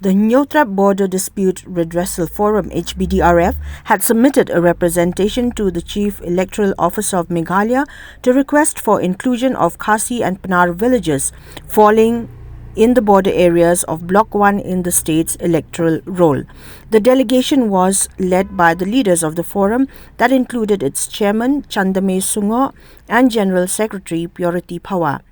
The Nyotrap Border Dispute Redressal Forum (HBDRF) had submitted a representation to the Chief Electoral Officer of Meghalaya to request for inclusion of Khasi and Panar villages falling in the border areas of Block 1 in the state's electoral roll. The delegation was led by the leaders of the forum that included its chairman Chandame Sungo and General Secretary Purity Pawar.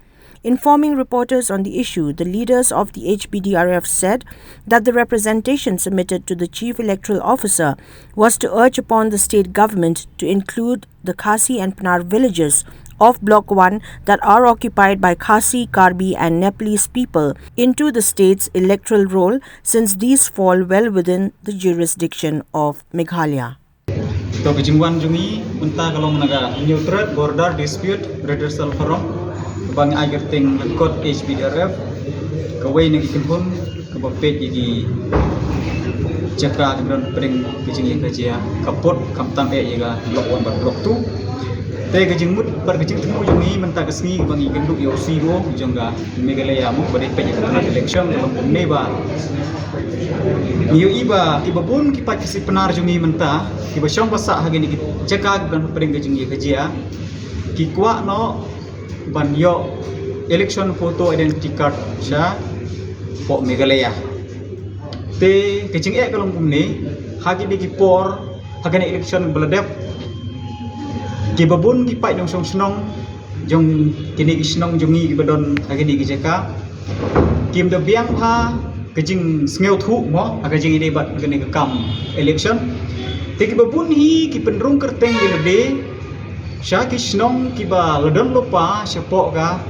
Informing reporters on the issue, the leaders of the HBDRF said that the representation submitted to the Chief Electoral Officer was to urge upon the state government to include the Khasi and Panar villages of Block 1 that are occupied by Khasi, Karbi and Nepalese people into the state's electoral roll, since these fall well within the jurisdiction of Meghalaya. Nyotrap Border Dispute Redressal Forum bang agerting lekot HBDRF kawai nang ikimpun kabapet di Jakarta dan pering kejing kerja kapot kamtam yaga blok 1 blok 2 te kejing mut par kejing temu jungi mentag sengi bang igenduk yo sigo jongga Meghalaya mu pada pej election dalam neba niyo iba kibabun kipat si Panar jungi menta kiba syong pasak hagini Jakarta dan pering kejing kerja kikwa no ban yo election photo identity card sya po Meghalaya te kecing kalong kumni hagi di kipor hagani election beladep kibabun kipai dong snong jong kini snong jongi kibadon hagani kijaka kim de biang pha kecing sneu thu mo hagajing ide bat hagani kam election te kibabun hi kipenrung kerteng lede Sya kisnong kiba ledon lupa sepok ka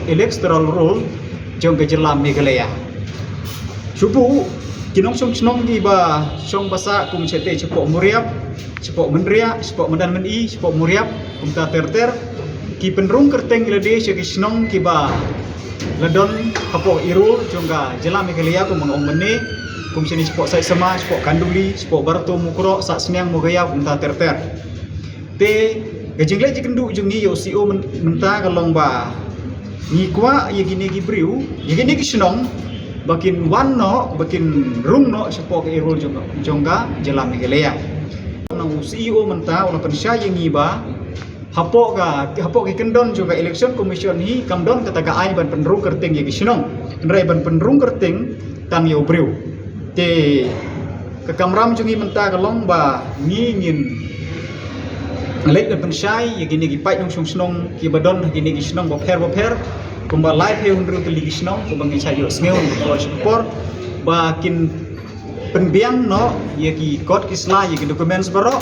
electoral roll jong kejelam Meghalaya. Subu kinong snong kiba song basa kum cete sepok muriap, sepok menria, sepok mendan meni, sepok muriap kum ta terter ki penrung kerteng lede sya kisnong kiba ledon kapok irul jong ka jelam Meghalaya kum mengong meni kum sini sepok sai sama, sepok kanduli, sepok barto mukro sak seniang mogaya kum ta terter. Te Gajinglai jikenduk jungi yo CEO menta kalong ba ngikwa yagini gibriu yagini kisnong bakin wanno bakin rungno sepok irul jongga jelam Meghalaya nang CEO menta ola pensya yangi ba hapok ki kendon juga election commission hi kamdon kataga ai ban penrung kerting yagi kisnong ndrai ban penrung kerting tam yo briu te kekamram jungi menta kalong ba ngingin Lek dan pensyai yagini gipai dong snong ki badon gini gisnong bopher kumba live he hundru ke gisnong kumba ngisayo sngeun ko support bakin penbiang no yagi kod kisla yagi dokumen sebaro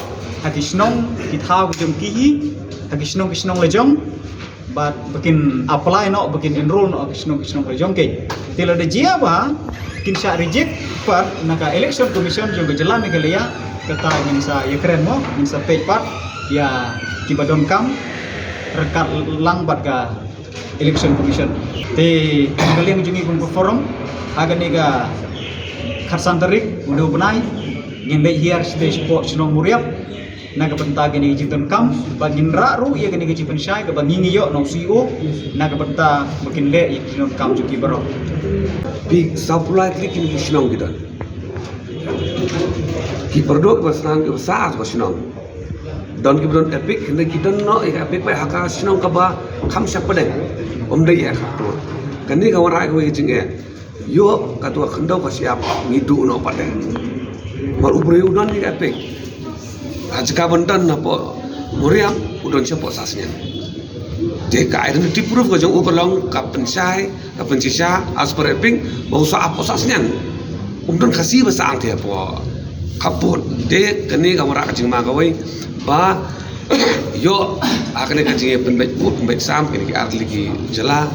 hagi snong kitau jom kihi hagi snong lejong bat bakin apply no bakin enroll no snong lejong ke tila de jia ba kin sya reject par naka election commission jong jelam Meghalaya kata minsa yakren mo minsa page part ya kibadon kam rekat langbat ka election commission te kalian jungi kum forum aga nega kharsan tarik udah benai ngende hier stage sport snong muriap naga benta gani jiton kam bagin raru ya gani gaji pensyai ka bangingi yo no CEO naga benta bakin le jiton kam juki baro big supply klik ini snong kita ki produk basang ke besar ko snong don kibron epic ne kidan no epic pai haka snong kaba kham sak padai dai ya khato kani ka warai ko jing yo katwa khandau ka siap ngidu no padai mar ubre udon ni epic ajka bantan na po muriam udon sepo sasnya de ka identity proof ko jong ukolong ka pensai ka pensisa as per epic bau sa apo sasnya don khasi basang the po kaput de kani ka warai jing ma ka wai ba yo akan kajing penbaik sam kini arti lagi jela